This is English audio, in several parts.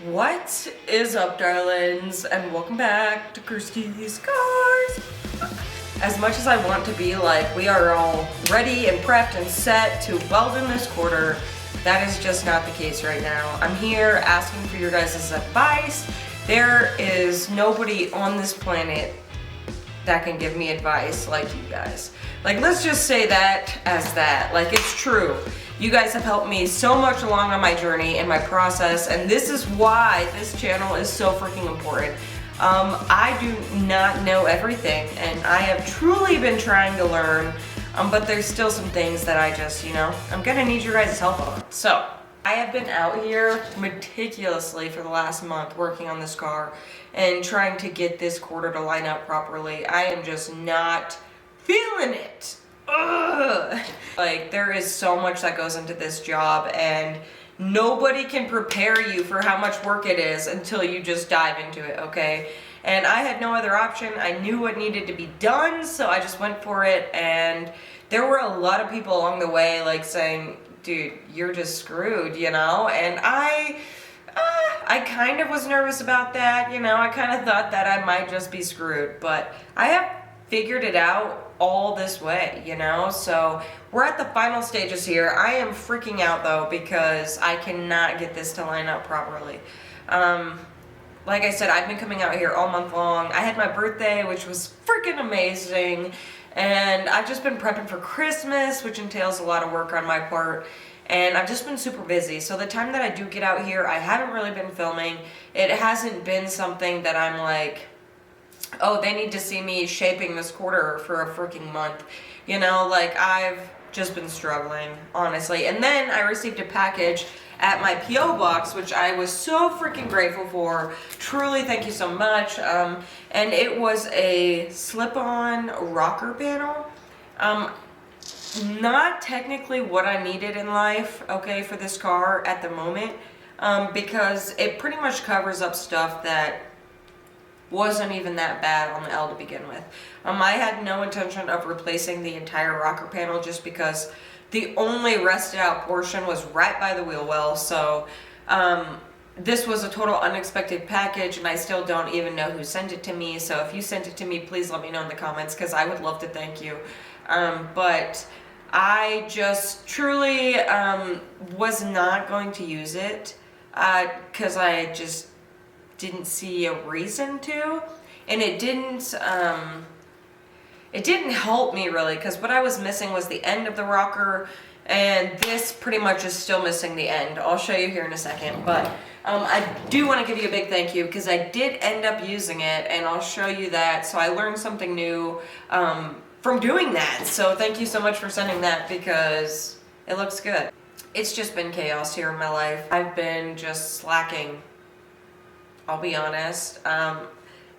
What is up, darlings, and welcome back to Kirsties'Karz. As much as I want to be like, we are all ready and prepped and set to weld in this quarter, that is just not the case right now. I'm here asking for your guys' advice. There is nobody on this planet that can give me advice like you guys. Like, let's just say that as that. Like, it's true. You guys have helped me so much along on my journey and my process, and this is why this channel is so freaking important. I do not know everything, and I have truly been trying to learn, but there's still some things that I just, I'm gonna need your guys' help on. So, I have been out here meticulously for the last month working on this car and trying to get this quarter to line up properly. I am just not feeling it. Ugh. Like, there is so much that goes into this job, and nobody can prepare you for how much work it is until you just dive into it, okay? And I had no other option. I knew what needed to be done, so I just went for it, and there were a lot of people along the way, like, saying, dude, you're just screwed, and I kind of was nervous about that, I kind of thought that I might just be screwed, but I have figured it out all this way, so we're at the final stages here. I am freaking out though because I cannot get this to line up properly. Like I said, I've been coming out here all month long. I had my birthday, which was freaking amazing, and I've just been prepping for Christmas, which entails a lot of work on my part, and I've just been super busy. So the time that I do get out here, I haven't really been filming. It hasn't been something that I'm like, oh, they need to see me shaping this quarter for a freaking month. Like, I've just been struggling, honestly. And then I received a package at my P.O. box, which I was so freaking grateful for. Truly, thank you so much. And it was a slip-on rocker panel. Not technically what I needed in life, okay, for this car at the moment, because it pretty much covers up stuff that wasn't even that bad on the L to begin with. I had no intention of replacing the entire rocker panel just because the only rested out portion was right by the wheel well, so this was a total unexpected package, and I still don't even know who sent it to me, so if you sent it to me, please let me know in the comments, because I would love to thank you. But I just truly was not going to use it, because I just didn't see a reason to, and it didn't help me really, because what I was missing was the end of the rocker, and this pretty much is still missing the end. I'll show you here in a second, but I do want to give you a big thank you because I did end up using it, and I'll show you that. So I learned something new from doing that, so thank you so much for sending that because it looks good. It's just been chaos here in my life. I've been just slacking, I'll be honest.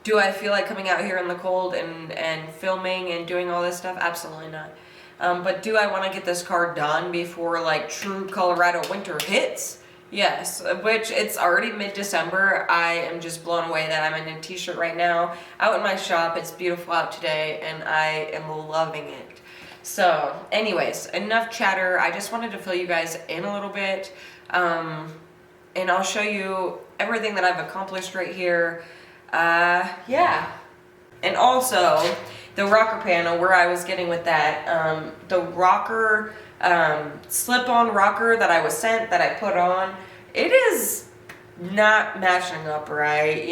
Do I feel like coming out here in the cold and filming and doing all this stuff? Absolutely not. But do I want to get this car done before like true Colorado winter hits? Yes, which it's already mid-December. I am just blown away that I'm in a t-shirt right now out in my shop. It's beautiful out today and I am loving it. So anyways, enough chatter. I just wanted to fill you guys in a little bit. And I'll show you everything that I've accomplished right here. Yeah. And also, the rocker panel, where I was getting with that, the rocker, slip-on rocker that I was sent, that I put on, it is not matching up right,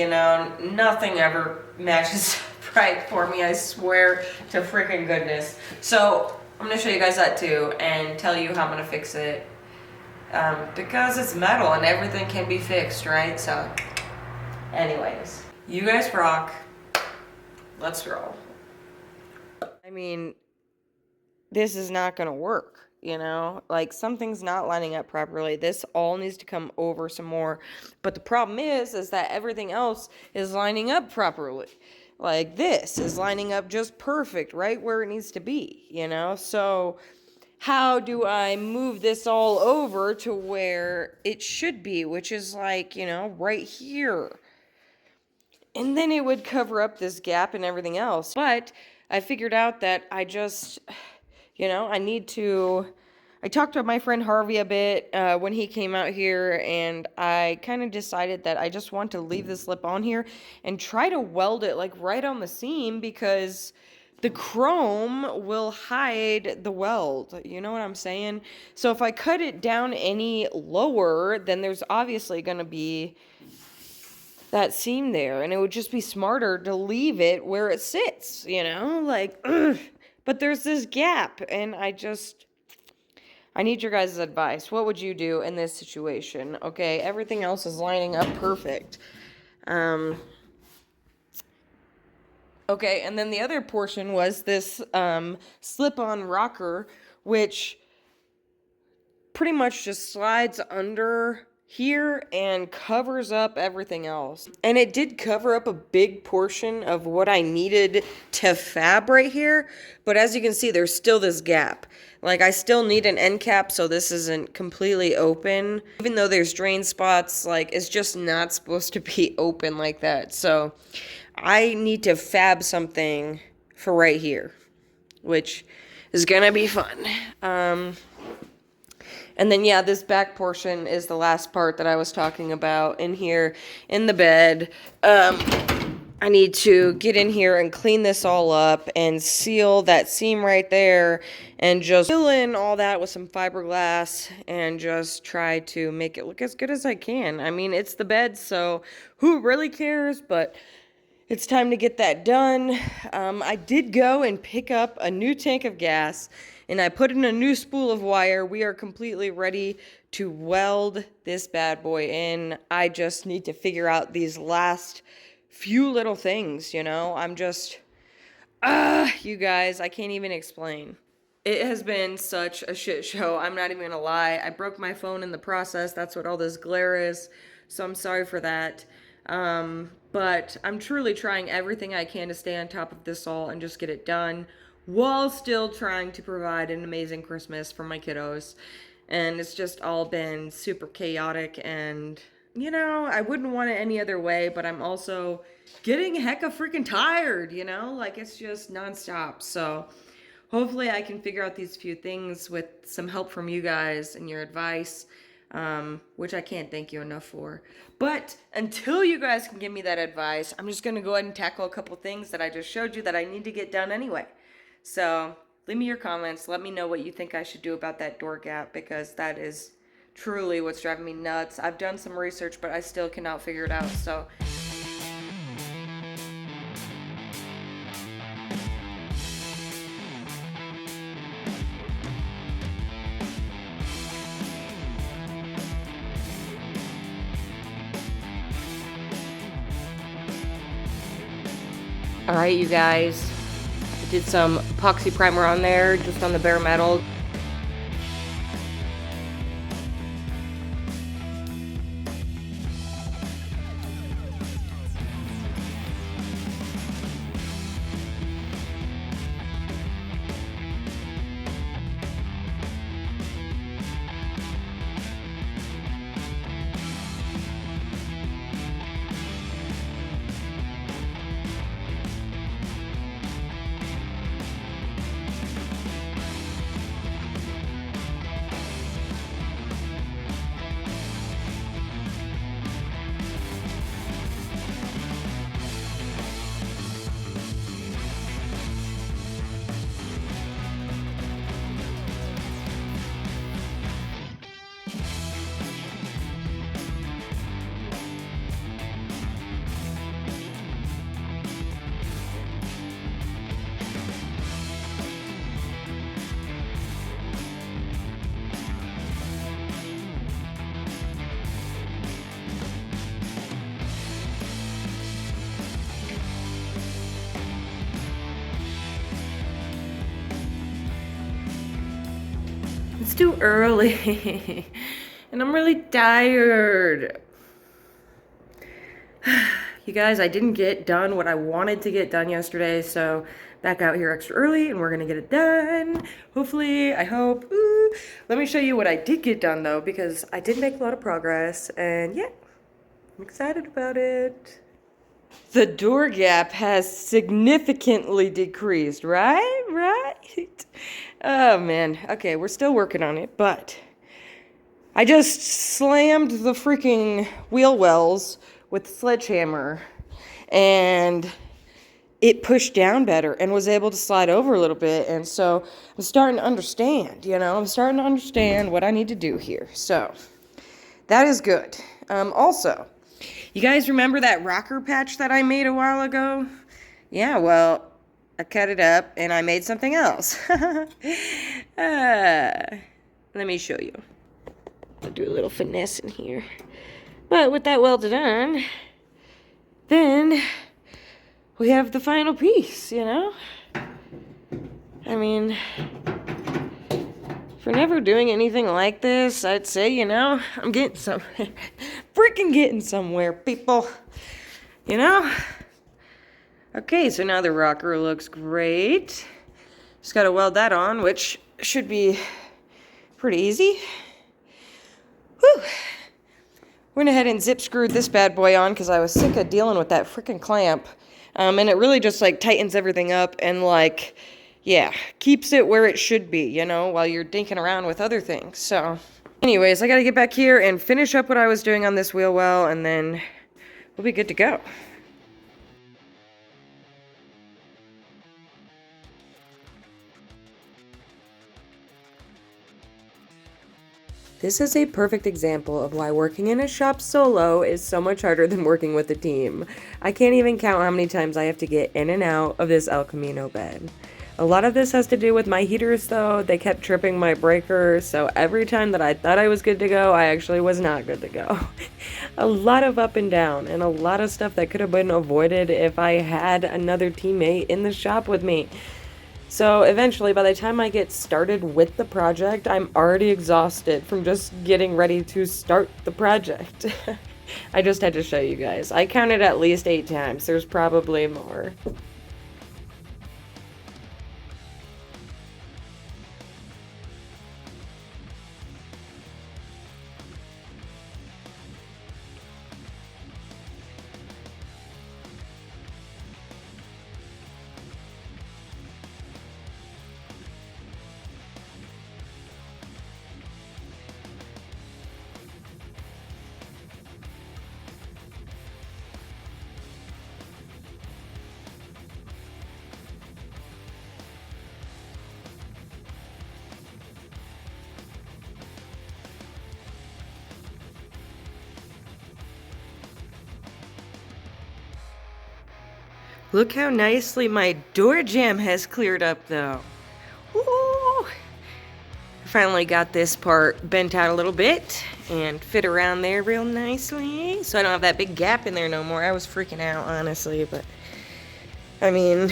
nothing ever matches up right for me, I swear to freaking goodness. So, I'm going to show you guys that too, and tell you how I'm going to fix it. Because it's metal and everything can be fixed, right? So, anyways, you guys rock. Let's roll. I mean, this is not gonna work, Like, something's not lining up properly. This all needs to come over some more. But the problem is that everything else is lining up properly. Like, this is lining up just perfect, right where it needs to be, So, how do I move this all over to where it should be, which is like, right here. And then it would cover up this gap and everything else. But I figured out that I just, I need to I talked to my friend Harvey a bit when he came out here, and I kind of decided that I just want to leave this lip on here and try to weld it like right on the seam, because the chrome will hide the weld. You know what I'm saying? So if I cut it down any lower, then there's obviously going to be that seam there, and it would just be smarter to leave it where it sits, you know? Like, ugh. But there's this gap, and I need your guys' advice. What would you do in this situation? Okay, everything else is lining up perfect. Okay, and then the other portion was this slip-on rocker, which pretty much just slides under here and covers up everything else. And it did cover up a big portion of what I needed to fab right here, but as you can see, there's still this gap. Like, I still need an end cap so this isn't completely open. Even though there's drain spots, like, it's just not supposed to be open like that. So I need to fab something for right here, which is gonna be fun. And then, yeah, this back portion is the last part that I was talking about in here in the bed. I need to get in here and clean this all up and seal that seam right there and just fill in all that with some fiberglass and just try to make it look as good as I can. I mean, it's the bed, so who really cares? But it's time to get that done. I did go and pick up a new tank of gas, and I put in a new spool of wire. We are completely ready to weld this bad boy in. I just need to figure out these last few little things, you know? I'm just, you guys, I can't even explain. It has been such a shit show. I'm not even gonna lie. I broke my phone in the process. That's what all this glare is. So I'm sorry for that. But I'm truly trying everything I can to stay on top of this all and just get it done while still trying to provide an amazing Christmas for my kiddos. And it's just all been super chaotic, and, you know, I wouldn't want it any other way, but I'm also getting hecka freaking tired, you know? Like, it's just nonstop. So hopefully I can figure out these few things with some help from you guys and your advice. Which I can't thank you enough for. But until you guys can give me that advice, I'm just going to go ahead and tackle a couple things that I just showed you that I need to get done anyway. So leave me your comments. Let me know what you think I should do about that door gap, because that is truly what's driving me nuts. I've done some research, but I still cannot figure it out. So all right, you guys, I did some epoxy primer on there, just on the bare metal. It's too early, and I'm really tired. You guys, I didn't get done what I wanted to get done yesterday, so back out here extra early, and we're gonna get it done. Hopefully, I hope. Ooh. Let me show you what I did get done, though, because I did make a lot of progress, and yeah, I'm excited about it. The door gap has significantly decreased, right? Oh man. Okay, we're still working on it, but I just slammed the freaking wheel wells with the sledgehammer, and it pushed down better and was able to slide over a little bit. And so I'm starting to understand, I'm starting to understand what I need to do here. So that is good. Also, you guys remember that rocker patch that I made a while ago? Yeah, well, I cut it up and I made something else. Let me show you. I'll do a little finesse in here. But with that welded on, then we have the final piece, I mean, for never doing anything like this, I'd say, I'm getting freaking getting somewhere, people, Okay, so now the rocker looks great. Just gotta weld that on, which should be pretty easy. Whew. Went ahead and zip screwed this bad boy on because I was sick of dealing with that freaking clamp. And it really just tightens everything up and keeps it where it should be, while you're dinking around with other things. So anyways, I gotta get back here and finish up what I was doing on this wheel well, and then we'll be good to go. This is a perfect example of why working in a shop solo is so much harder than working with a team. I can't even count how many times I have to get in and out of this El Camino bed. A lot of this has to do with my heaters though. They kept tripping my breaker, so every time that I thought I was good to go, I actually was not good to go. A lot of up and down, and a lot of stuff that could have been avoided if I had another teammate in the shop with me. So eventually, by the time I get started with the project, I'm already exhausted from just getting ready to start the project. I just had to show you guys. I counted at least 8 times. There's probably more. Look how nicely my door jamb has cleared up though. Woo! Finally got this part bent out a little bit and fit around there real nicely. So I don't have that big gap in there no more. I was freaking out, honestly, but I mean,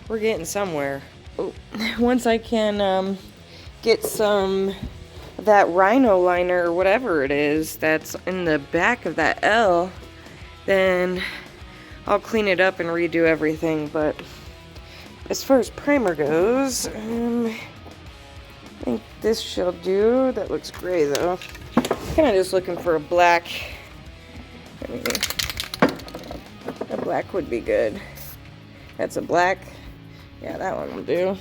we're getting somewhere. Once I can get some of that rhino liner or whatever it is that's in the back of that L, then I'll clean it up and redo everything. But as far as primer goes, I think this shall do. That looks gray though. Kind of just looking for a black. I mean, a black would be good. That's a black. Yeah, that one will do.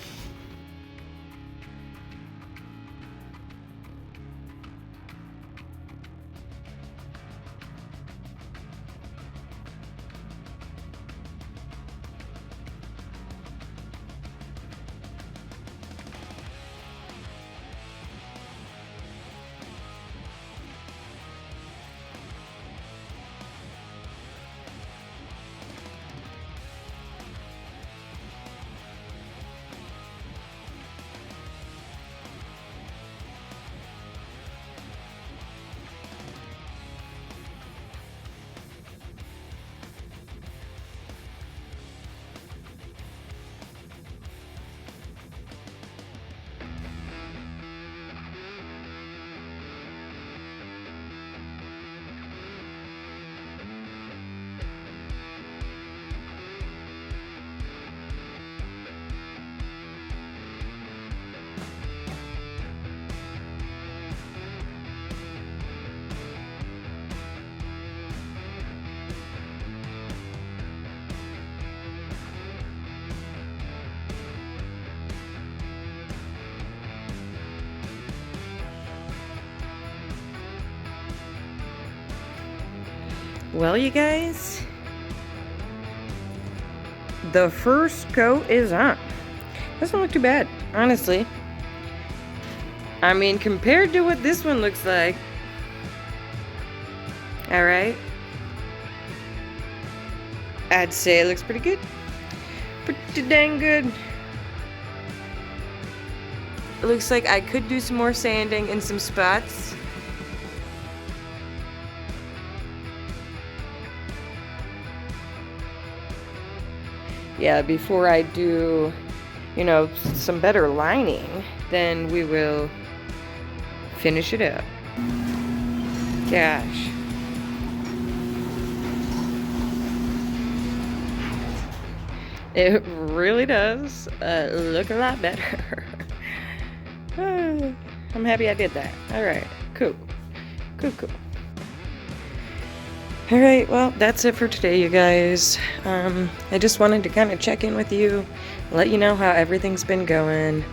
Well, you guys, the first coat is on. Doesn't look too bad, honestly. I mean, compared to what this one looks like. All right. I'd say it looks pretty good. Pretty dang good. It looks like I could do some more sanding in some spots. Yeah, before I do, you know, some better lining, then we will finish it up. Gosh. It really does look a lot better. I'm happy I did that. All right, cool. Cool. All right, well, that's it for today, you guys. I just wanted to kind of check in with you, let you know how everything's been going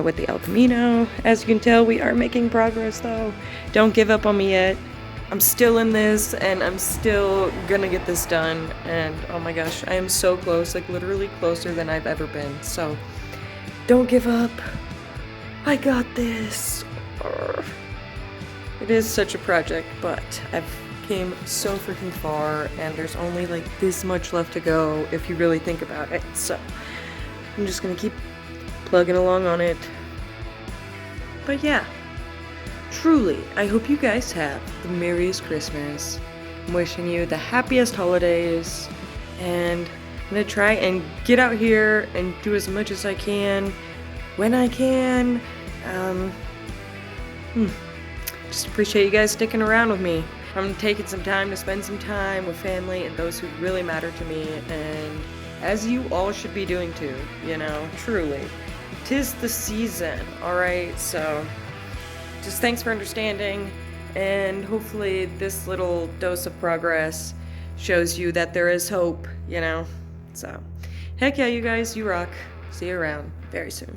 with the elcamino. As you can tell, we are making progress, though. Don't give up on me yet. I'm still in this, and I'm still gonna get this done. And oh my gosh, I am so close, like literally closer than I've ever been. So don't give up. I got this. It is such a project, but I've came so freaking far, and there's only like this much left to go if you really think about it. So I'm just gonna keep plugging along on it. But yeah. Truly, I hope you guys have the merriest Christmas. I'm wishing you the happiest holidays, and I'm gonna try and get out here and do as much as I can when I can. Just appreciate you guys sticking around with me. I'm taking some time to spend some time with family and those who really matter to me, and as you all should be doing too, you know, truly. 'Tis the season, alright? So just thanks for understanding, and hopefully this little dose of progress shows you that there is hope, you know? So, heck yeah, you guys, you rock. See you around very soon.